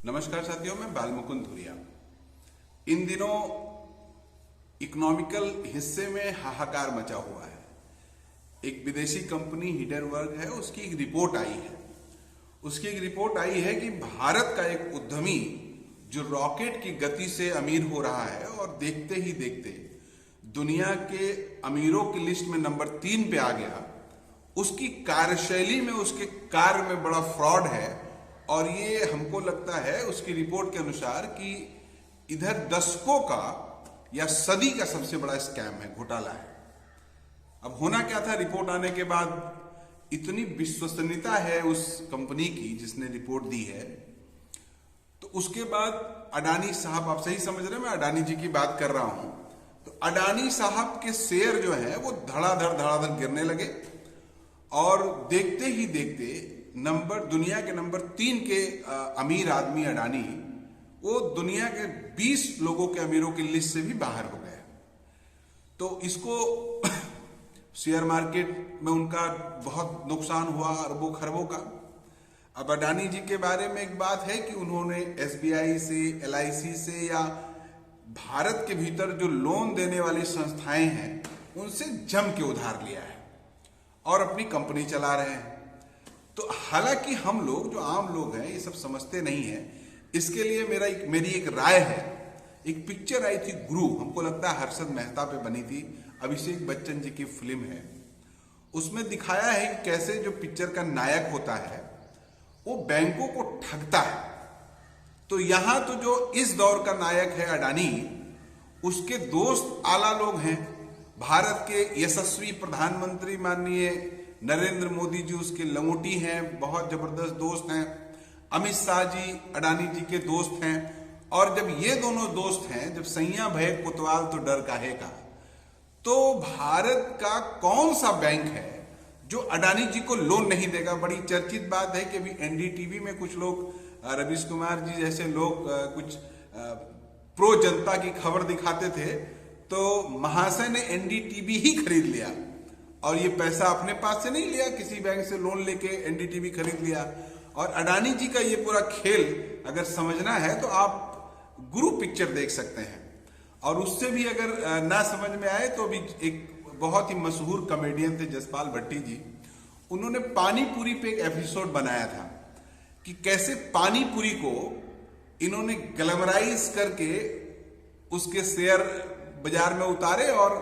नमस्कार साथियों, मैं बालमुकुंद धुरिया। इन दिनों इकोनॉमिकल हिस्से में हाहाकार मचा हुआ है। एक विदेशी कंपनी हिडेनबर्ग है, उसकी एक रिपोर्ट आई है कि भारत का एक उद्यमी जो रॉकेट की गति से अमीर हो रहा है और देखते ही देखते दुनिया के अमीरों की लिस्ट में नंबर 3 पे आ गया। उसकी कार्यशैली में, उसके कार्य में बड़ा फ्रॉड है और ये हमको लगता है उसकी रिपोर्ट के अनुसार कि इधर दशकों का या सदी का सबसे बड़ा स्कैम है, घोटाला है। अब होना क्या था, रिपोर्ट आने के बाद इतनी विश्वसनीयता है उस कंपनी की जिसने रिपोर्ट दी है, तो उसके बाद अडानी साहब, आप सही समझ रहे हैं, मैं अडानी जी की बात कर रहा हूं, तो अडानी साहब के शेयर जो है वो धड़ाधड़ गिरने लगे और देखते ही देखते दुनिया के नंबर 3 के अमीर आदमी अडानी, वो दुनिया के 20 लोगों के अमीरों की लिस्ट से भी बाहर हो गए। तो इसको शेयर मार्केट में उनका बहुत नुकसान हुआ, अरबों खरबों का। अब अडानी जी के बारे में एक बात है कि उन्होंने SBI से, LIC से या भारत के भीतर जो लोन देने वाली संस्थाएं हैं उनसे जम के उधार लिया है और अपनी कंपनी चला रहे हैं। तो हालांकि हम लोग जो आम लोग हैं ये सब समझते नहीं हैं। इसके लिए मेरी एक राय है। एक पिक्चर आई थी गुरु, हमको लगता है हर्षद मेहता पे बनी थी, अभिषेक बच्चन जी की फिल्म है। उसमें दिखाया है कि कैसे जो पिक्चर का नायक होता है वो बैंकों को ठगता है। तो यहां तो जो इस दौर का नायक है अडानी, उसके दोस्त आला लोग हैं। भारत के यशस्वी प्रधानमंत्री माननीय नरेंद्र मोदी जी उसके लंगोटी हैं, बहुत जबरदस्त दोस्त हैं। अमित शाह जी अडानी जी के दोस्त हैं। और जब ये दोनों दोस्त हैं, जब सैया भय कोतवाल तो डर काहे का, तो भारत का कौन सा बैंक है जो अडानी जी को लोन नहीं देगा। बड़ी चर्चित बात है कि अभी NDTV में कुछ लोग, रवीश कुमार जी जैसे लोग कुछ प्रो जनता की खबर दिखाते थे, तो महाशय ने NDTV ही खरीद लिया और ये पैसा अपने पास से नहीं लिया, किसी बैंक से लोन लेके NDTV खरीद लिया। और अडानी जी का ये पूरा खेल अगर समझना है तो आप गुरु पिक्चर देख सकते हैं। और उससे भी अगर ना समझ में आए तो अभी एक बहुत ही मशहूर कॉमेडियन थे जसपाल भट्टी जी, उन्होंने पानी पूरी पे एक एपिसोड बनाया था कि कैसे पानी पूरी को इन्होंने ग्लैमराइज करके उसके शेयर बाजार में उतारे और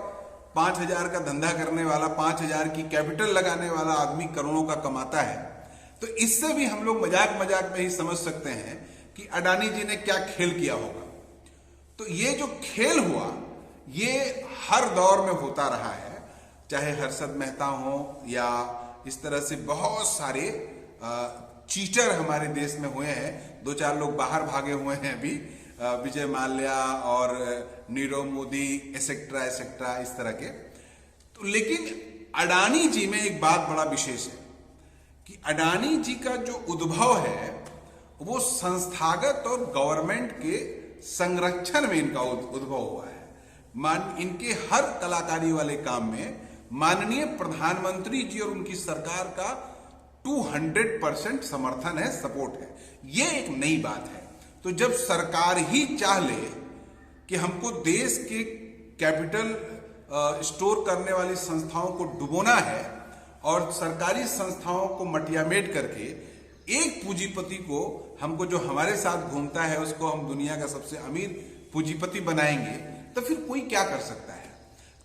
5,000 का धंधा करने वाला, 5,000 की कैपिटल लगाने वाला आदमी करोड़ों का कमाता है। तो इससे भी हम लोग मजाक में ही समझ सकते हैं कि अडानी जी ने क्या खेल किया होगा। तो ये जो खेल हुआ ये हर दौर में होता रहा है, चाहे हर्षद मेहता हो या इस तरह से बहुत सारे चीटर हमारे देश में हुए हैं। 2-4 लोग बाहर भागे हुए हैं अभी, विजय माल्या और नीरव मोदी एसेट्रा इस तरह के। तो लेकिन अडानी जी में एक बात बड़ा विशेष है कि अडानी जी का जो उद्भव है वो संस्थागत और गवर्नमेंट के संरक्षण में इनका उद्भव हुआ है। इनके हर कलाकारी वाले काम में माननीय प्रधानमंत्री जी और उनकी सरकार का 200% समर्थन है, सपोर्ट है। ये एक नई बात है। तो जब सरकार ही चाह ले कि हमको देश के कैपिटल स्टोर करने वाली संस्थाओं को डुबोना है और सरकारी संस्थाओं को मटियामेट करके एक पूंजीपति को, हमको जो हमारे साथ घूमता है उसको हम दुनिया का सबसे अमीर पूंजीपति बनाएंगे, तो फिर कोई क्या कर सकता है।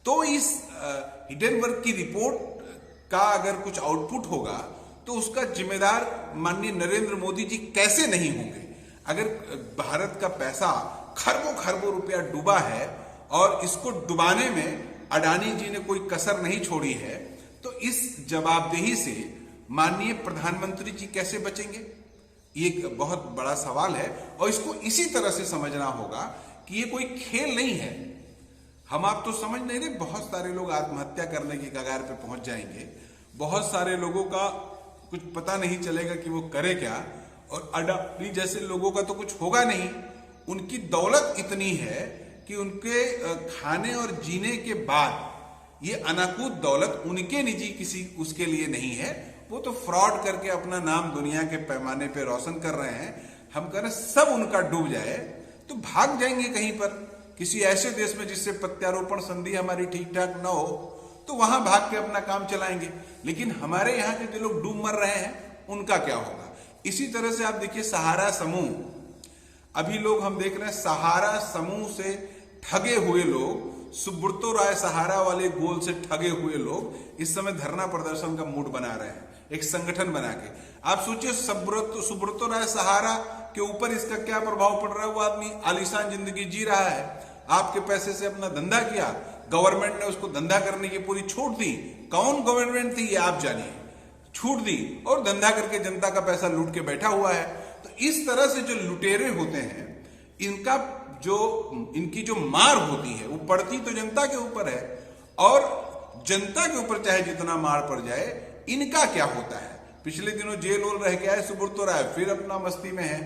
तो इस हिडेनबर्ग की रिपोर्ट का अगर कुछ आउटपुट होगा तो उसका जिम्मेदार माननीय नरेंद्र मोदी जी कैसे नहीं होंगे। अगर भारत का पैसा खरबों रुपया डूबा है और इसको डुबाने में अडानी जी ने कोई कसर नहीं छोड़ी है, तो इस जवाबदेही से माननीय प्रधानमंत्री जी कैसे बचेंगे, ये एक बहुत बड़ा सवाल है। और इसको इसी तरह से समझना होगा कि ये कोई खेल नहीं है। हम आप तो समझ नहीं रहे, बहुत सारे लोग आत्महत्या करने की कगार पे पहुंच जाएंगे। बहुत सारे लोगों का कुछ पता नहीं चलेगा कि वो करे क्या, और अडानी जैसे लोगों का तो कुछ होगा नहीं। उनकी दौलत इतनी है कि उनके खाने और जीने के बाद ये अनाकूत दौलत उनके निजी किसी उसके लिए नहीं है। वो तो फ्रॉड करके अपना नाम दुनिया के पैमाने पे रोशन कर रहे हैं। हम कह रहे सब उनका डूब जाए तो भाग जाएंगे कहीं पर, किसी ऐसे देश में जिससे प्रत्यारोपण संधि हमारी ठीक ठाक ना हो, तो वहां भाग के अपना काम चलाएंगे। लेकिन हमारे यहाँ के जो लोग डूब मर रहे हैं उनका क्या होगा? इसी तरह से आप देखिए सहारा समूह, अभी लोग हम देख रहे हैं सहारा समूह से ठगे हुए लोग, सुब्रतो राय सहारा वाले गोल से ठगे हुए लोग इस समय धरना प्रदर्शन का मूड बना रहे हैं, एक संगठन बना के। आप सोचिए सुब्रतो राय सहारा के ऊपर इसका क्या प्रभाव पड़ रहा है। वो आदमी आलीशान जिंदगी जी रहा है, आपके पैसे से अपना धंधा किया, गवर्नमेंट ने उसको धंधा करने की पूरी छूट दी। कौन गवर्नमेंट थी ये आप जानिए, छूट दी और धंधा करके जनता का पैसा लूट के बैठा हुआ है। तो इस तरह से जो लुटेरे होते हैं, इनकी जो मार होती है वो पड़ती तो जनता के ऊपर है, और जनता के ऊपर चाहे जितना मार पड़ जाए, इनका क्या होता है? पिछले दिनों जेल वोल रह गया है सुब्रतो राय, फिर अपना मस्ती में है।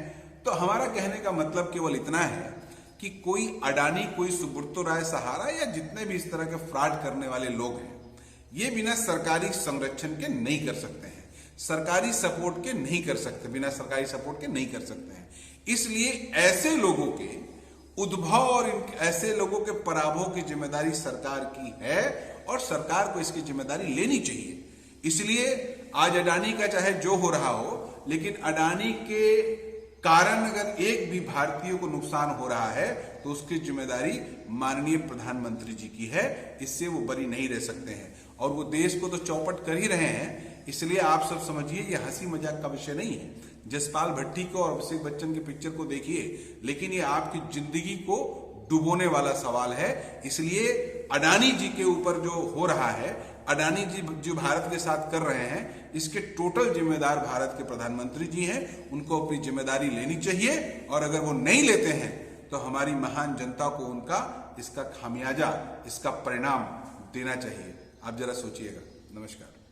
तो हमारा कहने का मतलब केवल इतना है कि कोई अडानी, कोई सुब्रतो राय सहारा या जितने भी इस तरह के फ्रॉड करने वाले लोग हैं, ये बिना सरकारी संरक्षण के नहीं कर सकते हैं, सरकारी सपोर्ट के नहीं कर सकते, बिना सरकारी सपोर्ट के नहीं कर सकते हैं। इसलिए ऐसे लोगों के उद्भव और ऐसे लोगों के पराभव की जिम्मेदारी सरकार की है और सरकार को इसकी जिम्मेदारी लेनी चाहिए। इसलिए आज अडानी का चाहे जो हो रहा हो, लेकिन अडानी के कारण अगर एक भी भारतीय को नुकसान हो रहा है तो उसकी जिम्मेदारी माननीय प्रधानमंत्री जी की है, इससे वो बरी नहीं रह सकते हैं। और वो देश को तो चौपट कर ही रहे हैं, इसलिए आप सब समझिए ये हंसी मजाक का विषय नहीं है। जसपाल भट्टी को और अभिषेक बच्चन के पिक्चर को देखिए, लेकिन ये आपकी जिंदगी को डुबोने वाला सवाल है। इसलिए अडानी जी के ऊपर जो हो रहा है, अडानी जी जो भारत के साथ कर रहे हैं, इसके टोटल जिम्मेदार भारत के प्रधानमंत्री जी हैं। उनको अपनी जिम्मेदारी लेनी चाहिए, और अगर वो नहीं लेते हैं तो हमारी महान जनता को उनका इसका खामियाजा, इसका परिणाम देना चाहिए। आप जरा सोचिएगा। नमस्कार।